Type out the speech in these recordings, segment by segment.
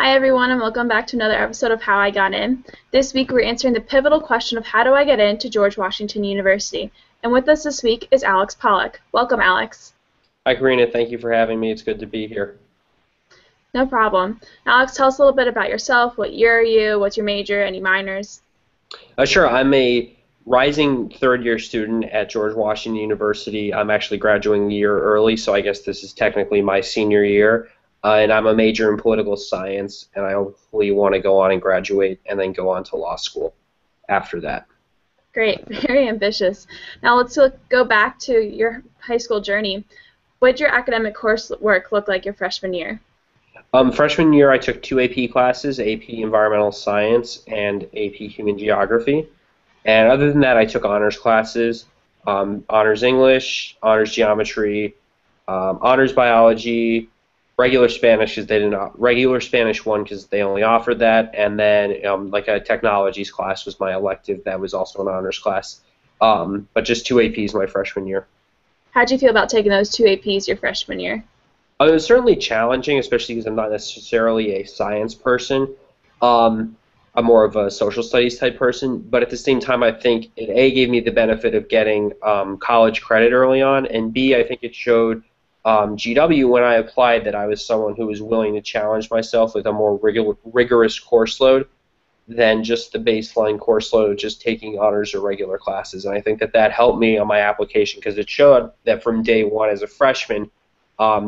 Hi everyone and welcome back to another episode of How I Got In. This week we're answering the pivotal question of how do I get into George Washington University. And with us this week is Alex Pollock. Welcome, Alex. Hi, Carina. Thank you for having me. It's good to be here. No problem. Alex, tell us a little bit about yourself. What year are you? What's your major? Any minors? Sure. I'm a rising third-year student at George Washington University. I'm actually graduating a year early, so I guess this is technically my senior year. And I'm a major in political science, and I hopefully want to go on and graduate and then go on to law school after that. Great. Very ambitious. Now let's go back to your high school journey. What did your academic coursework look like your freshman year? Freshman year, I took two AP classes, AP Environmental Science and AP Human Geography. And other than that, I took honors classes, honors English, honors Geometry, honors Biology, regular Spanish because they didn't regular Spanish 1 because they only offered that, and then like a technologies class was my elective that was also an honors class. But just two APs my freshman year. How'd you feel about taking those two APs your freshman year? It was certainly challenging, especially because I'm not necessarily a science person. I'm more of a social studies type person, but at the same time, I think it A, gave me the benefit of getting college credit early on, and B, I think it showed GW when I applied that I was someone who was willing to challenge myself with a more rigorous course load than just the baseline course load of just taking honors or regular classes. And I think that that helped me on my application because it showed that from day one as a freshman,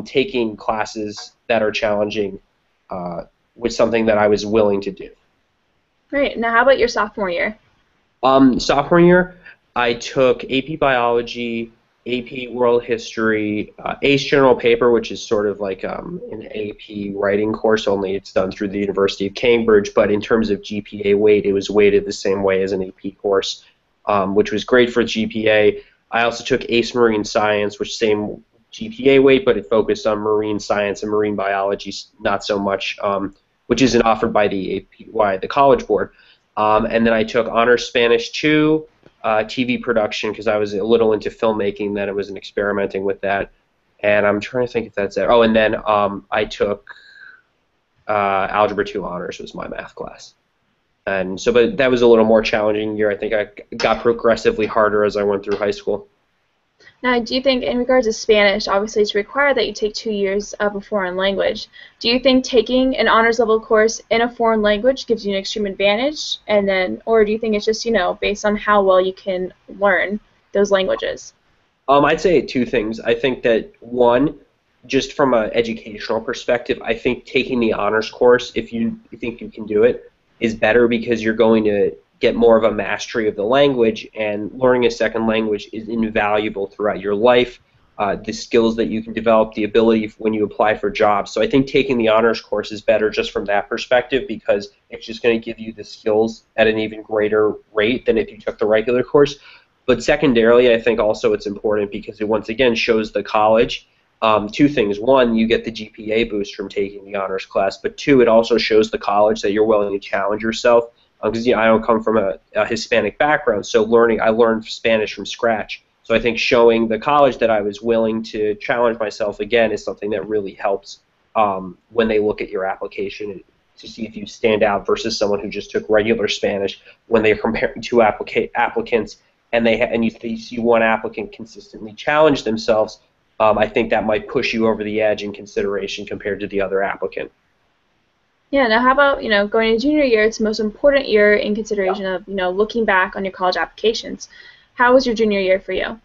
taking classes that are challenging was something that I was willing to do. Great. Now how about your sophomore year? Sophomore year, I took AP Biology, AP World History, ACE General Paper, which is sort of like an AP writing course, only it's done through the University of Cambridge, but in terms of GPA weight, it was weighted the same way as an AP course, which was great for GPA. I also took ACE Marine Science, which same GPA weight, but it focused on marine science and marine biology, not so much, which isn't offered by the College Board. And then I took Honors Spanish 2, TV production, because I was a little into filmmaking, then I was experimenting with that. And I'm trying to think if that's it. Oh, and then I took Algebra 2 Honors was my math class. And so, but that was a little more challenging year. I think I got progressively harder as I went through high school. Now, do you think, in regards to Spanish, obviously it's required that you take 2 years of a foreign language. Do you think taking an honors level course in a foreign language gives you an extreme advantage, and then, or do you think it's just, based on how well you can learn those languages? I'd say two things. I think that one, just from an educational perspective, I think taking the honors course, if you think you can do it, is better because you're going to get more of a mastery of the language, and learning a second language is invaluable throughout your life. The skills that you can develop, the ability when you apply for jobs. So I think taking the honors course is better just from that perspective because it's just going to give you the skills at an even greater rate than if you took the regular course. But secondarily, I think also it's important because it once again shows the college two things. One, you get the GPA boost from taking the honors class, but two, it also shows the college that you're willing to challenge yourself. Because I don't come from a Hispanic background, so I learned Spanish from scratch. So I think showing the college that I was willing to challenge myself again is something that really helps when they look at your application to see if you stand out versus someone who just took regular Spanish. When they're comparing two applicants and you see one applicant consistently challenge themselves, I think that might push you over the edge in consideration compared to the other applicant. Yeah, now how about, going to junior year, it's the most important year in consideration of, looking back on your college applications. How was your junior year for you?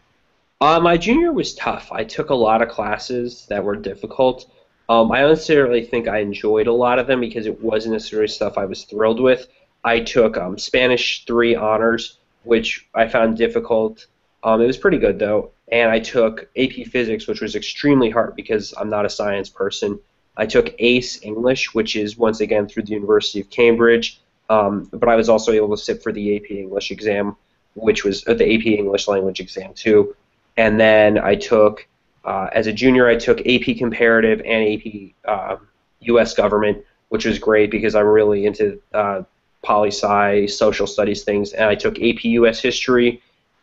My junior was tough. I took a lot of classes that were difficult. I don't necessarily think I enjoyed a lot of them because it wasn't necessarily stuff I was thrilled with. I took Spanish 3 honors, which I found difficult. It was pretty good, though. And I took AP Physics, which was extremely hard because I'm not a science person. I took ACE English, which is once again through the University of Cambridge, but I was also able to sit for the AP English exam, which was the AP English language exam too. And then I took, as a junior, I took AP Comparative and AP U.S. Government, which was great because I'm really into poli-sci, social studies things, and I took AP U.S. History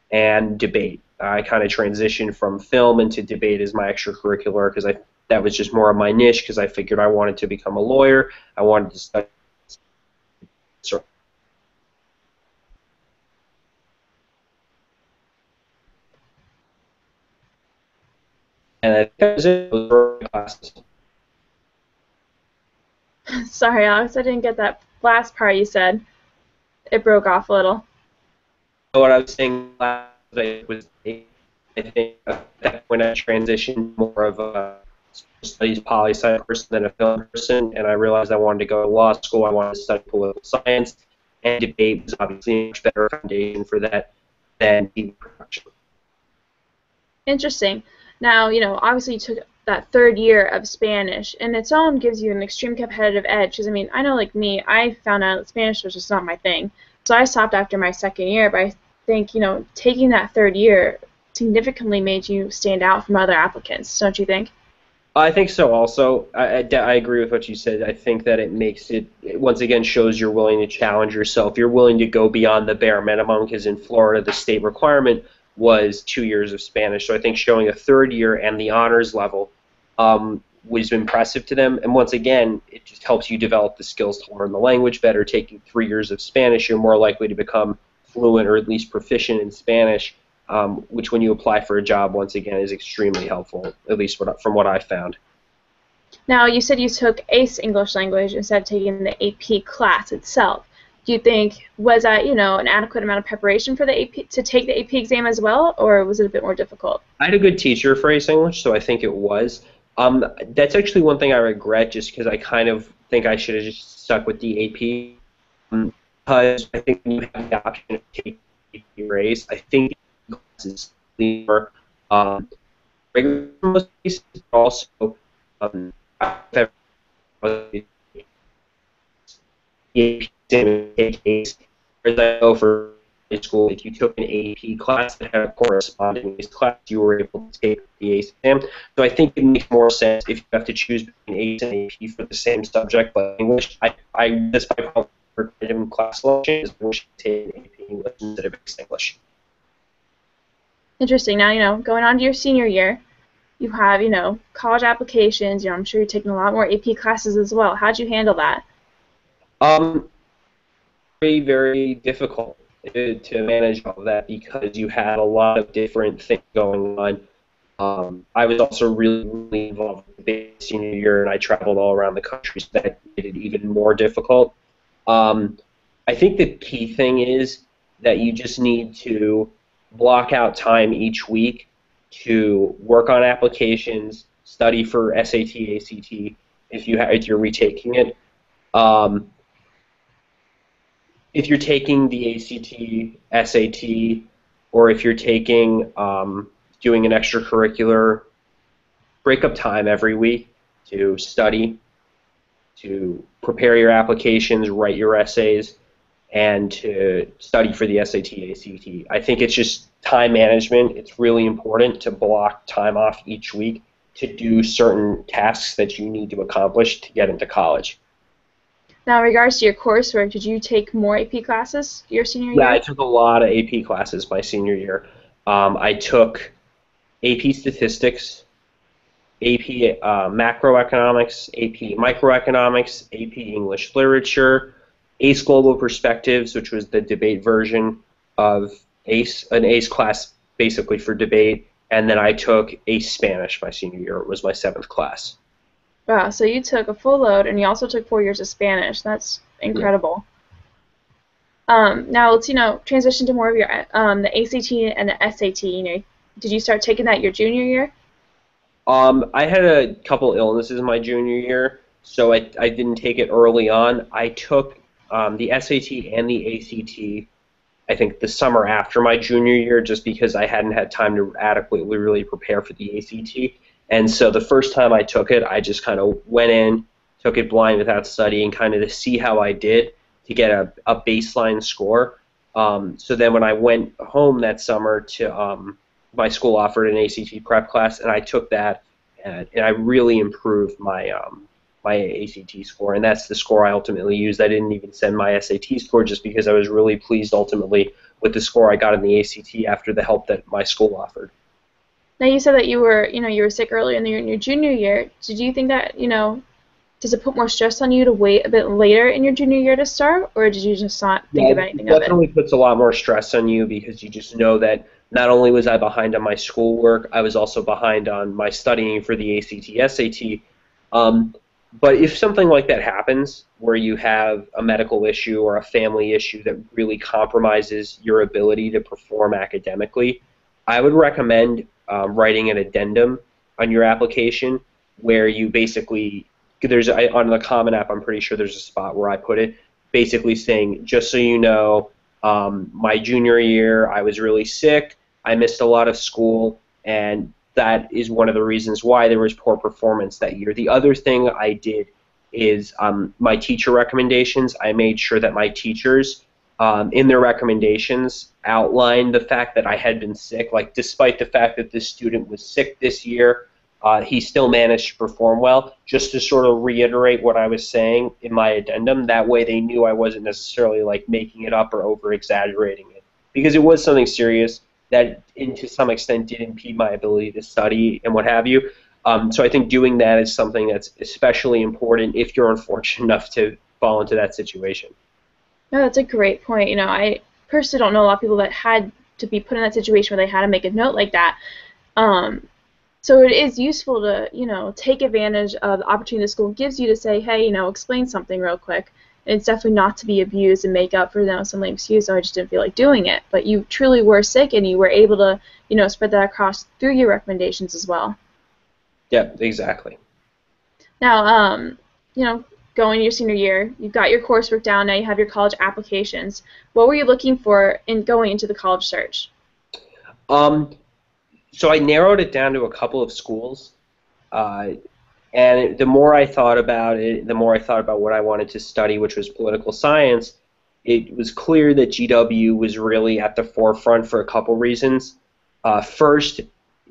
and Debate. I kind of transitioned from film into debate as my extracurricular because that was just more of my niche because I figured I wanted to become a lawyer. I wanted to study. And that was it. Those were my classes. Sorry, Alex, I didn't get that last part you said. It broke off a little. What I was saying last night was, I think that when I transitioned more of a studies poli-sci person than a film person, and I realized I wanted to go to law school, I wanted to study political science, and debate was obviously a much better foundation for that than TV production. Interesting. Now, obviously you took that third year of Spanish, and its own gives you an extreme competitive edge. Because, I know, like me, I found out that Spanish was just not my thing. So I stopped after my second year, but I think, taking that third year significantly made you stand out from other applicants, don't you think? I think so also. I agree with what you said. I think that it makes it, once again, shows you're willing to challenge yourself. You're willing to go beyond the bare minimum because in Florida, the state requirement was 2 years of Spanish. So I think showing a third year and the honors level was impressive to them. And once again, it just helps you develop the skills to learn the language better. Taking 3 years of Spanish, you're more likely to become fluent or at least proficient in Spanish, which when you apply for a job, once again, is extremely helpful, at least from what I found. Now, you said you took ACE English Language instead of taking the AP class itself. Do you think, was that, an adequate amount of preparation for the AP, to take the AP exam as well, or was it a bit more difficult? I had a good teacher for ACE English, so I think it was. That's actually one thing I regret, just because I kind of think I should have just stuck with the AP. Because I think when you have the option of taking AP or ACE, I think the class is more regular for most cases, but also I've the AP take ACE. Whereas I know for high school, if you took an AP class that had a corresponding ACE class, you were able to take the ACE exam. So I think it makes more sense if you have to choose between ACE and AP for the same subject, like English. This might probably in class selection is I wish I take AP English instead of ACE English. Interesting. Now, going on to your senior year, you have, college applications. I'm sure you're taking a lot more AP classes as well. How'd you handle that? Very, very difficult to manage all of that because you had a lot of different things going on. I was also really, really involved in the senior year, and I traveled all around the country, so that made it even more difficult. I think the key thing is that you just need to block out time each week to work on applications, study for SAT, ACT if you're retaking it. If you're taking the ACT, SAT, or if you're taking doing an extracurricular, break up time every week to study, to prepare your applications, write your essays, and to study for the SAT, ACT. I think it's just time management. It's really important to block time off each week to do certain tasks that you need to accomplish to get into college. Now, in regards to your coursework, did you take more AP classes your senior year? Yeah, I took a lot of AP classes my senior year. I took AP Statistics, AP Macroeconomics, AP Microeconomics, AP English Literature, ACE Global Perspectives, which was the debate version of ACE, an ACE class basically for debate, and then I took ACE Spanish my senior year. It was my 7th class. Wow, so you took a full load, and you also took 4 years of Spanish. That's incredible. Yeah. Now let's transition to more of your the ACT and the SAT. Did you start taking that your junior year? I had a couple illnesses my junior year, so I didn't take it early on. I took the SAT and the ACT, I think, the summer after my junior year, just because I hadn't had time to adequately really prepare for the ACT. And so the first time I took it, I just kind of went in, took it blind without studying, kind of to see how I did, to get a baseline score. So then when I went home that summer to my school offered an ACT prep class, and I took that, and I really improved my my ACT score, and that's the score I ultimately used. I didn't even send my SAT score just because I was really pleased ultimately with the score I got in the ACT after the help that my school offered. Now you said that you were sick earlier in your junior year. Did you think that, does it put more stress on you to wait a bit later in your junior year to start, or did you just not Yeah, think of it anything of it? definitely puts a lot more stress on you because you just know that not only was I behind on my schoolwork, I was also behind on my studying for the ACT, SAT. Um, but if something like that happens, where you have a medical issue or a family issue that really compromises your ability to perform academically, I would recommend writing an addendum on your application where you basically on the Common App, I'm pretty sure there's a spot where I put it basically saying, just so you know, my junior year, I was really sick. I missed a lot of school, and that is one of the reasons why there was poor performance that year. The other thing I did is my teacher recommendations. I made sure that my teachers, in their recommendations, outlined the fact that I had been sick. Like, despite the fact that this student was sick this year, he still managed to perform well, just to sort of reiterate what I was saying in my addendum. That way they knew I wasn't necessarily like making it up or over exaggerating it. Because it was something serious that, to some extent, did impede my ability to study and what have you. So I think doing that is something that's especially important if you're unfortunate enough to fall into that situation. No, that's a great point. I personally don't know a lot of people that had to be put in that situation where they had to make a note like that. Um, so it is useful to, take advantage of the opportunity the school gives you to say, hey, explain something real quick. And it's definitely not to be abused and make up for, some lame excuse, so I just didn't feel like doing it. But you truly were sick and you were able to, spread that across through your recommendations as well. Yeah, exactly. Now, going to your senior year, you've got your coursework down, now you have your college applications. What were you looking for in going into the college search? Um, so I narrowed it down to a couple of schools. Uh, And the more I thought about it, the more I thought about what I wanted to study, which was political science. It was clear that GW was really at the forefront for a couple reasons. First,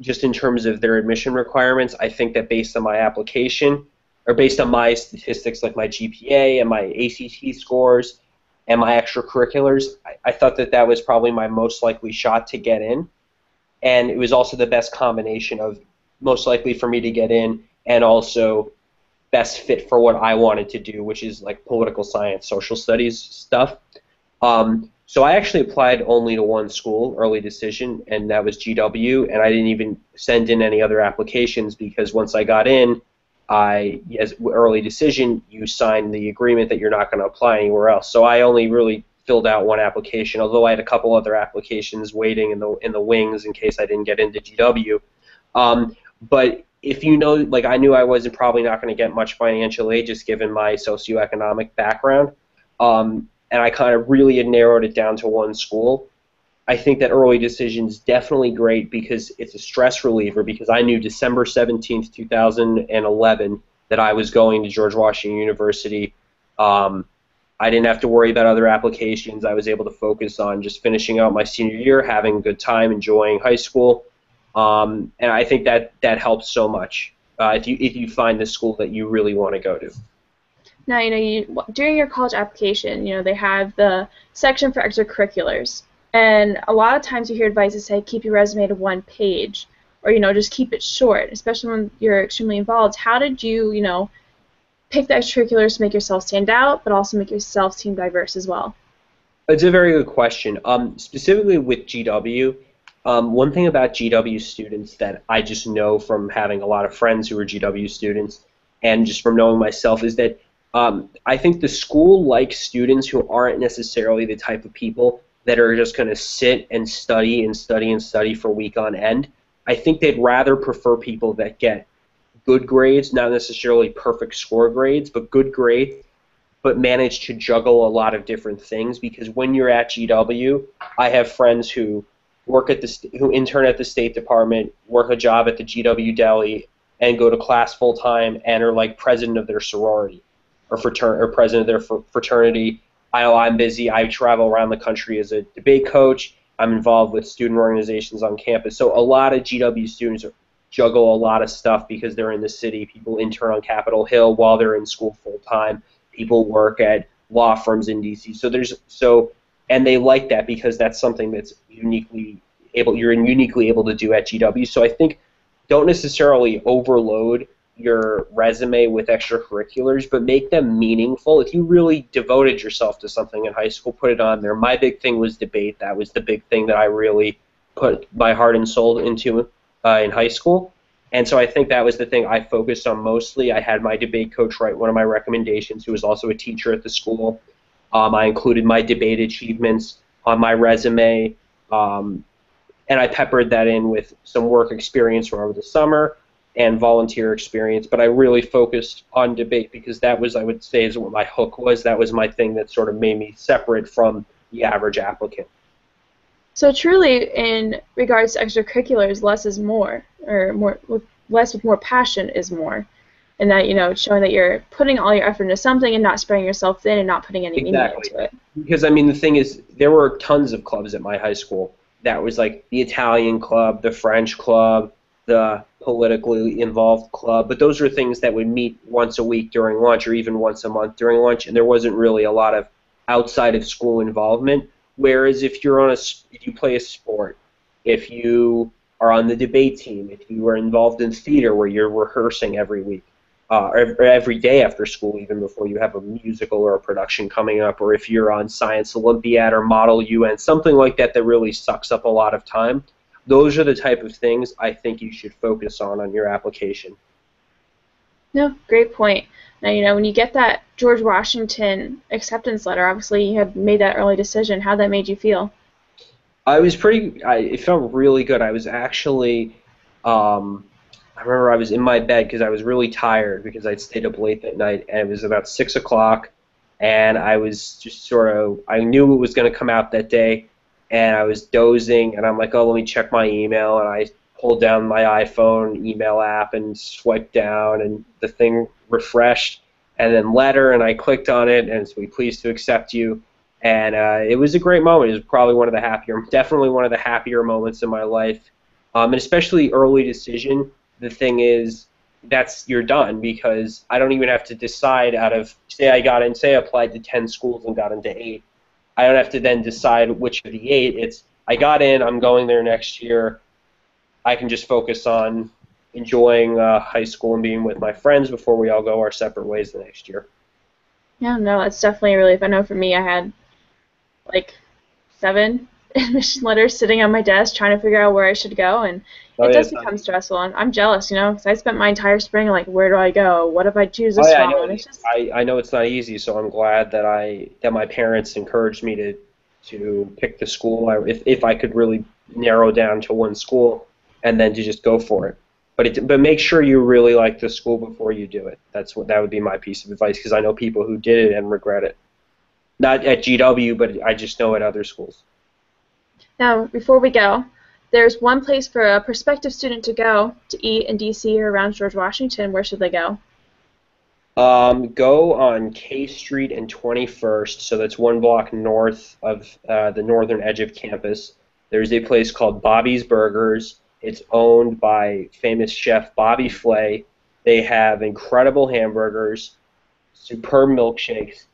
just in terms of their admission requirements, I think that based on my application, or based on my statistics like my GPA and my ACT scores and my extracurriculars, I thought that that was probably my most likely shot to get in. And it was also the best combination of most likely for me to get in and also best fit for what I wanted to do, which is like political science, social studies stuff. So I actually applied only to one school, early decision, and that was GW, and I didn't even send in any other applications because once I got in, as early decision, you sign the agreement that you're not going to apply anywhere else. So I only really filled out one application, although I had a couple other applications waiting in the wings in case I didn't get into GW. But if you know, like I knew I wasn't probably not going to get much financial aid just given my socioeconomic background, and I kind of really had narrowed it down to one school. I think that early decision is definitely great because it's a stress reliever because I knew December 17th, 2011 that I was going to George Washington University. I didn't have to worry about other applications. I was able to focus on just finishing out my senior year, having a good time, enjoying high school. And I think that helps so much if you find the school that you really want to go to. Now, during your college application, they have the section for extracurriculars. And a lot of times you hear advice that say keep your resume to one page or, just keep it short, especially when you're extremely involved. How did you, pick the extracurriculars to make yourself stand out, but also make yourself seem diverse as well? It's a very good question. Specifically with GW, one thing about GW students that I just know from having a lot of friends who are GW students and just from knowing myself is that I think the school likes students who aren't necessarily the type of people that are just going to sit and study and study and study for a week on end. I think they'd rather prefer people that get good grades, not necessarily perfect score grades, but good grades, but manage to juggle a lot of different things because when you're at GW, I have friends who who intern at the State Department, work a job at the GW Deli, and go to class full time and are like president of their sorority or president of their fraternity. I know I'm busy. I travel around the country as a debate coach. I'm involved with student organizations on campus. So a lot of GW students juggle a lot of stuff because they're in the city. People intern on Capitol Hill while they're in school full time. People work at law firms in D.C. And they like that because that's something that's uniquely you're uniquely able to do at GW. So I think don't necessarily overload your resume with extracurriculars, but make them meaningful. If you really devoted yourself to something in high school, put it on there. My big thing was debate. That was the big thing that I really put my heart and soul into in high school. And so I think that was the thing I focused on mostly. I had my debate coach write one of my recommendations, who was also a teacher at the school. I included my debate achievements on my resume, and I peppered that in with some work experience from over the summer and volunteer experience. But I really focused on debate because that was, I would say, is what my hook was. That was my thing that sort of made me separate from the average applicant. So truly, in regards to extracurriculars, less is more, or less with more passion is more, and that, you know, showing that you're putting all your effort into something and not spreading yourself thin and not putting any meaning into it. Because I mean, the thing is, there were tons of clubs at my high school. That was like the Italian club, the French club, the politically involved club, but those were things that would meet once a week during lunch or even once a month during lunch, and there wasn't really a lot of outside of school involvement. Whereas if you play a sport, if you are on the debate team, if you are involved in theater where you're rehearsing every week, or every day after school, even before you have a musical or a production coming up, or if you're on Science Olympiad or Model UN, something like that that really sucks up a lot of time, those are the type of things I think you should focus on your application. No, great point. Now, you know, when you get that George Washington acceptance letter, obviously you had made that early decision. How that made you feel? It felt really good. I was actually, I remember I was in my bed because I was really tired because I'd stayed up late that night, and it was about 6 o'clock, and I was just I knew it was going to come out that day, and I was dozing, and I'm like, oh, let me check my email, and I pulled down my iPhone email app and swiped down, and the thing refreshed, and then letter, and I clicked on it, and it's pleased to accept you, and it was a great moment. It was probably definitely one of the happier moments in my life, and especially early decision. The thing is, you're done because I don't even have to decide say I applied to 10 schools and got into 8. I don't have to then decide which of the 8. It's I got in, I'm going there next year. I can just focus on enjoying high school and being with my friends before we all go our separate ways the next year. Yeah, no, that's definitely a relief. I know for me, I had like 7 admission letters sitting on my desk trying to figure out where I should go, and it does become stressful. And I'm jealous, you know, because I spent my entire spring like, where do I go? What if I choose this one? I know it's not easy, so I'm glad that my parents encouraged me to pick the school. If I could really narrow down to one school, and then to just go for it. But make sure you really like the school before you do it. That would be my piece of advice, because I know people who did it and regret it. Not at GW, but I just know at other schools. Now, before we go, there's one place for a prospective student to go to eat in D.C. or around George Washington. Where should they go? Go on K Street and 21st, so that's one block north of the northern edge of campus. There's a place called Bobby's Burgers. It's owned by famous chef Bobby Flay. They have incredible hamburgers, superb milkshakes,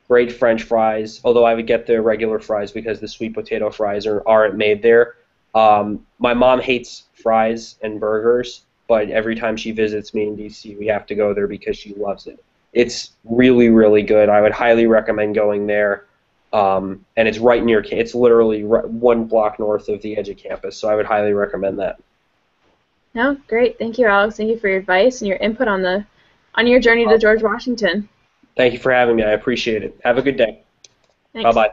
great French fries, although I would get the regular fries because the sweet potato fries aren't made there. My mom hates fries and burgers, but every time she visits me in D.C., we have to go there because she loves it. It's really, really good. I would highly recommend going there. And it's right near, it's literally one block north of the edge of campus, so I would highly recommend that. No, great. Thank you, Alex. Thank you for your advice and your input on your journey to George Washington. Thank you for having me. I appreciate it. Have a good day. Thanks. Bye-bye.